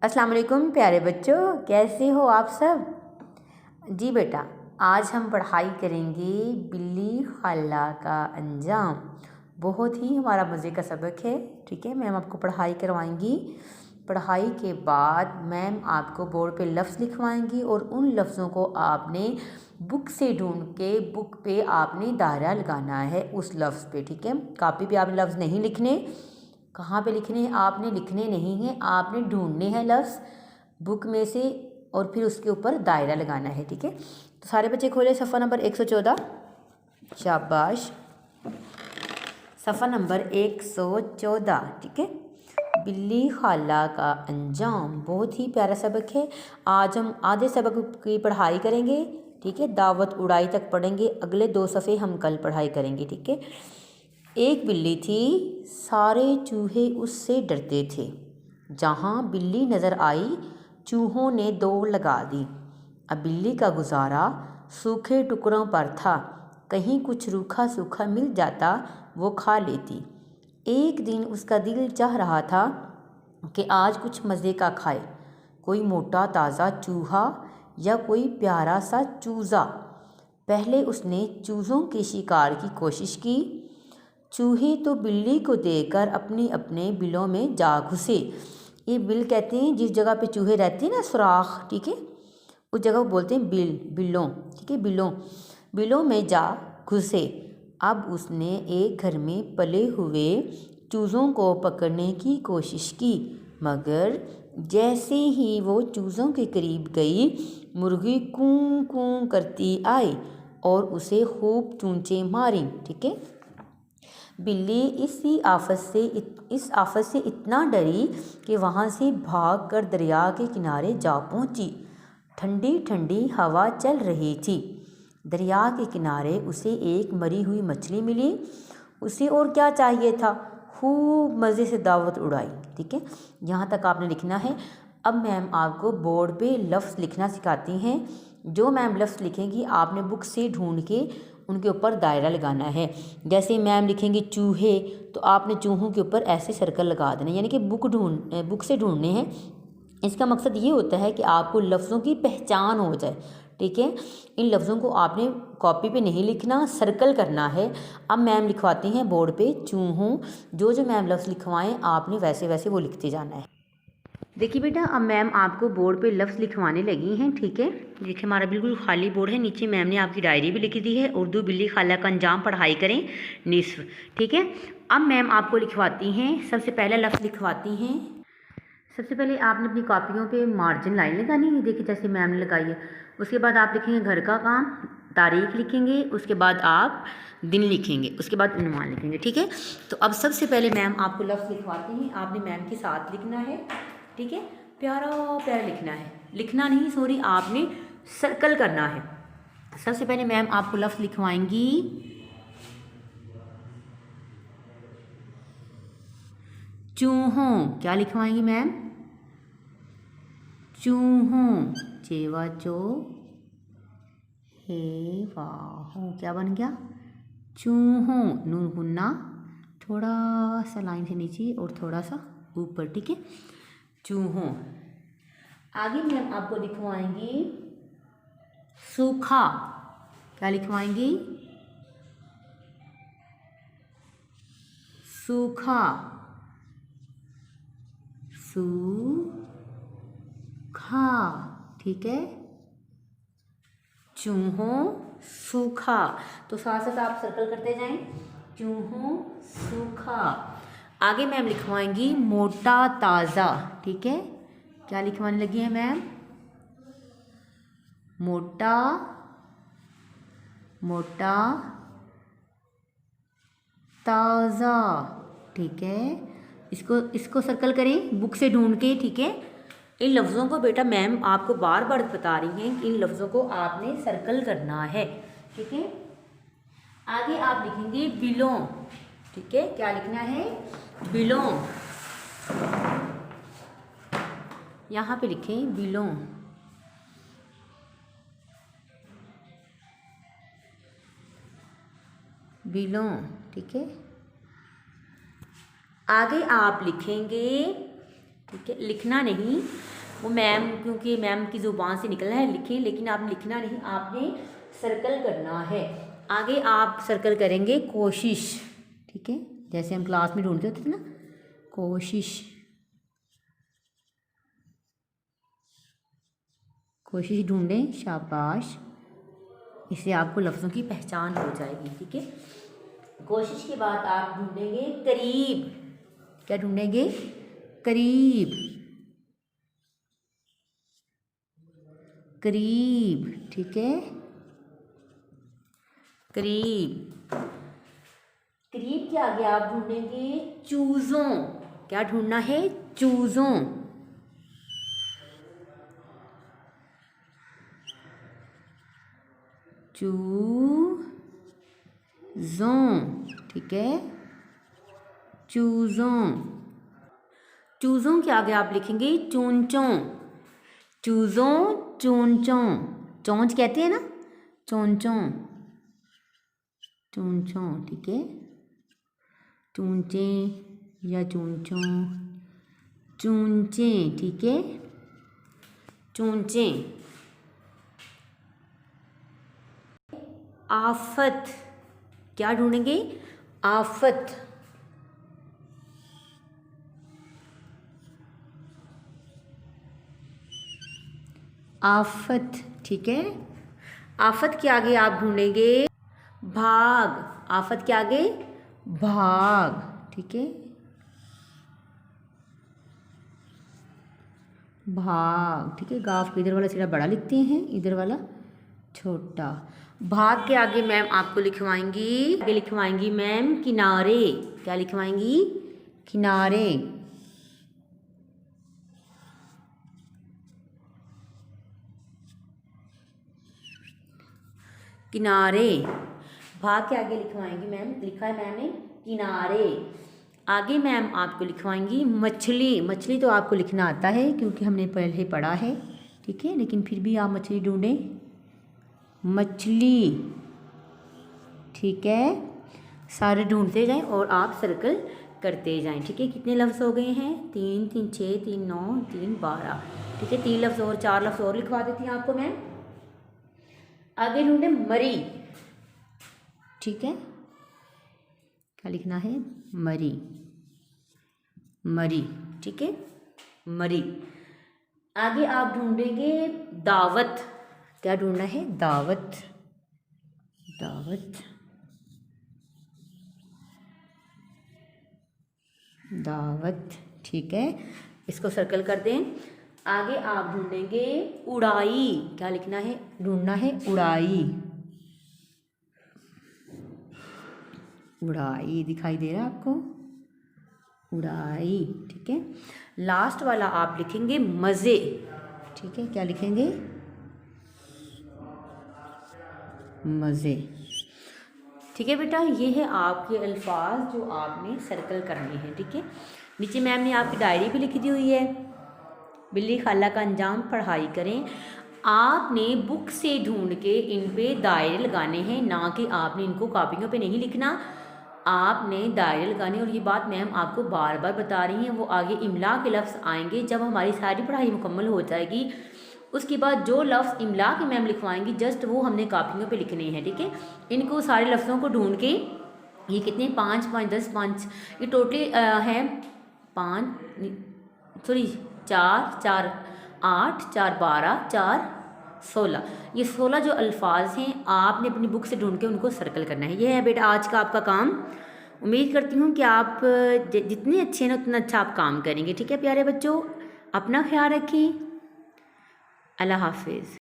अस्सलाम वालेकुम प्यारे बच्चों, कैसे हो आप सब। जी बेटा, आज हम पढ़ाई करेंगे बिल्ली खाला का अंजाम। बहुत ही हमारा मज़े का सबक है। ठीक है, मैम आपको पढ़ाई करवाएंगी। पढ़ाई के बाद मैम आपको बोर्ड पे लफ्ज़ लिखवाएंगी और उन लफ्ज़ों को आपने बुक से ढूंढ के बुक पे आपने दायरा लगाना है उस लफ्ज़ पे। ठीक है, कॉपी पे आपने लफ्ज़ नहीं लिखने। कहाँ पे लिखने हैं? आपने लिखने नहीं हैं, आपने ढूंढने हैं लफ्ज़ बुक में से और फिर उसके ऊपर दायरा लगाना है। ठीक है, तो सारे बच्चे खोले सफ़ा नंबर 114। शाबाश, सफ़ा नंबर 114। ठीक है, बिल्ली खाला का अंजाम बहुत ही प्यारा सबक है। आज हम आधे सबक की पढ़ाई करेंगे। ठीक है, दावत उड़ाई तक पढ़ेंगे, अगले 2 सफ़े हम कल पढ़ाई करेंगे। ठीक है, एक बिल्ली थी, सारे चूहे उससे डरते थे। जहाँ बिल्ली नज़र आई चूहों ने दौड़ लगा दी। अब बिल्ली का गुजारा सूखे टुकड़ों पर था, कहीं कुछ रूखा सूखा मिल जाता वो खा लेती। एक दिन उसका दिल चाह रहा था कि आज कुछ मज़े का खाए, कोई मोटा ताज़ा चूहा या कोई प्यारा सा चूज़ा। पहले उसने चूज़ों के शिकार की कोशिश की। चूहे तो बिल्ली को देखकर अपने अपने बिलों में जा घुसे। ये बिल कहते हैं जिस जगह पे चूहे रहते हैं ना, सुराख। ठीक है, उस जगह को बोलते हैं बिलों। ठीक है, बिलों में जा घुसे। अब उसने एक घर में पले हुए चूज़ों को पकड़ने की कोशिश की, मगर जैसे ही वो चूज़ों के करीब गई, मुर्गी कूं कूं करती आई और उसे खूब चूंचे मारी। ठीक है, बिल्ली इस आफत से इतना डरी कि वहाँ से भागकर दरिया के किनारे जा पहुँची। ठंडी ठंडी हवा चल रही थी। दरिया के किनारे उसे एक मरी हुई मछली मिली। उसे और क्या चाहिए था, खूब मज़े से दावत उड़ाई। ठीक है, यहाँ तक आपने लिखना है। अब मैम आपको बोर्ड पे लफ्ज़ लिखना सिखाती हैं। जो मैम लफ्ज़ लिखेंगी आपने बुक से ढूंढ के उनके ऊपर दायरा लगाना है। जैसे मैम लिखेंगे चूहे, तो आपने चूहों के ऊपर ऐसे सर्कल लगा देना, यानी कि बुक से ढूंढने हैं। इसका मकसद ये होता है कि आपको लफ्ज़ों की पहचान हो जाए। ठीक है, इन लफ्ज़ों को आपने कॉपी पे नहीं लिखना, सर्कल करना है। अब मैम लिखवाती हैं बोर्ड पे चूहों। जो मैम लफ्ज़ लिखवाएं आपने वैसे वैसे वो लिखते जाना है। देखिए बेटा, अब मैम आपको बोर्ड पे लफ्ज़ लिखवाने लगी हैं। ठीक है, देखिए हमारा बिल्कुल खाली बोर्ड है। नीचे मैम ने आपकी डायरी भी लिख दी है, उर्दू बिल्ली खाला का अंजाम पढ़ाई करें निस्फ। ठीक है, अब मैम आपको लिखवाती हैं, सबसे पहला लफ्ज़ लिखवाती हैं। सबसे पहले आपने अपनी कॉपियों पे मार्जिन लाइन लगानी है, देखिए जैसे मैम ने लगाई है। उसके बाद आप लिखेंगे घर का काम, तारीख लिखेंगे, उसके बाद आप दिन लिखेंगे, उसके बाद उन्वान लिखेंगे। ठीक है, तो अब सबसे पहले मैम आपको लफ्ज़ लिखवाती हैं, आपने मैम के साथ लिखना है। ठीक है, प्यारा प्यारा लिखना है, लिखना नहीं सॉरी, आपने सर्कल करना है। सबसे पहले मैम आपको लफ्ज़ लिखवाएंगी चूहों। क्या लिखवाएंगी मैम? चूहों, चेवा चो हे वाहों, क्या बन गया? चूहों। नून गुन्ना थोड़ा सा लाइन से नीचे और थोड़ा सा ऊपर। ठीक है, चूहों। आगे मैम आपको लिखवाएंगी सूखा। क्या लिखवाएंगी? सूखा, सूखा। ठीक है, चूहों सूखा। तो साथ साथ आप सर्कल करते जाएं, चूहों सूखा। आगे मैम लिखवाएंगी मोटा ताज़ा। ठीक है, क्या लिखवाने लगी है मैम? मोटा मोटा ताज़ा। ठीक है, इसको सर्कल करें बुक से ढूंढ के। ठीक है, इन लफ्ज़ों को बेटा मैम आपको बार बार बता रही हैं कि इन लफ्ज़ों को आपने सर्कल करना है। ठीक है, आगे आप लिखेंगे बिलों। ठीक है, क्या लिखना है? बिलों। यहाँ पे लिखें बिलों। बिलों। ठीक है, आगे आप लिखेंगे ठीक है, लिखना नहीं, वो मैम क्योंकि मैम की ज़ुबान से निकलना है लिखें, लेकिन आपने लिखना नहीं, आपने सर्कल करना है। आगे आप सर्कल करेंगे कोशिश, ठीक है, जैसे हम क्लास में ढूंढते होते थे ना, कोशिश, कोशिश ढूंढें, शाबाश, इससे आपको लफ्ज़ों की पहचान हो जाएगी। ठीक है, कोशिश के बाद आप ढूंढेंगे करीब, क्या ढूंढेंगे? करीब, करीब, ठीक है, करीब। करीब के आगे आप ढूंढेंगे चूज़ों, क्या ढूंढना है? चूज़ों, चूज़ों, ठीक है, चूज़ों। चूज़ों के आगे आप लिखेंगे चूंचों, चूज़ों, चूंचों, चोंच कहते हैं ना, चोंचों, चूंचों, ठीक है, चूंचे या चूंचों, चूंचे, ठीक है, चूंचे। आफत, क्या ढूंढेंगे? आफत, आफत, ठीक है। आफत के आगे आप ढूंढेंगे भाग, आफत के आगे भाग, ठीक है, भाग, ठीक है। गाफ को इधर वाला सिरा बड़ा लिखते हैं, इधर वाला छोटा। भाग के आगे मैम आपको लिखवाएंगी, आगे लिखवाएंगी मैम किनारे, क्या लिखवाएंगी? किनारे, किनारे। भाग के आगे लिखवाएंगी मैम, लिखा है मैम ने किनारे। आगे मैम आपको लिखवाएंगी मछली, मछली तो आपको लिखना आता है क्योंकि हमने पहले पढ़ा है, ठीक है, लेकिन फिर भी आप मछली ढूंढें, मछली, ठीक है। सारे ढूंढते जाएं और आप सर्कल करते जाएं, ठीक है। कितने लफ्ज़ हो गए हैं? 3 3 6 3 9 3 12, ठीक है। 3 लफ्ज़ और 4 लफ्ज़ और लिखवा देती हैं आपको मैम। आगे ढूंढे मरी, ठीक है, क्या लिखना है? मरी, मरी, ठीक है, मरी। आगे आप ढूंढेंगे दावत, क्या ढूंढना है? दावत, दावत, दावत, ठीक है, इसको सर्कल कर दें। आगे आप ढूंढेंगे उड़ाई, क्या लिखना है? ढूंढना है उड़ाई, उड़ाई, दिखाई दे रहा है आपको? उड़ाई, ठीक है। लास्ट वाला आप लिखेंगे मज़े, ठीक है, क्या लिखेंगे? मज़े, ठीक है बेटा। ये है आपके अल्फाज जो आपने सर्कल करने हैं, ठीक है। नीचे मैम ने आपकी डायरी भी लिखी दी हुई है, बिल्ली खाला का अंजाम पढ़ाई करें। आपने बुक से ढूंढ के इन पे दायरे लगाने हैं, ना कि आपने इनको कॉपियों पे नहीं लिखना, आपने दायरे लगाने। और ये बात मैम आपको बार बार बता रही हैं, वो आगे इमला के लफ्ज़ आएंगे जब हमारी सारी पढ़ाई मुकम्मल हो जाएगी। उसके बाद जो लफ्ज़ इमला की मैम लिखवाएंगी जस्ट वो हमने कॉपियों पे लिखने हैं, ठीक है। इनको सारे लफ्ज़ों को ढूंढ के, ये कितने 5 5 10 5, ये टोटली है 5 सॉरी 4 4 8 4 12 4 16, ये 16 जो अल्फाज हैं आपने अपनी बुक से ढूंढ के उनको सर्कल करना है। ये है बेटा आज का आपका काम। उम्मीद करती हूँ कि आप जितने अच्छे हैं उतना अच्छा आप काम करेंगे, ठीक है प्यारे बच्चों। अपना ख्याल रखें, अल्लाह हाफिज़।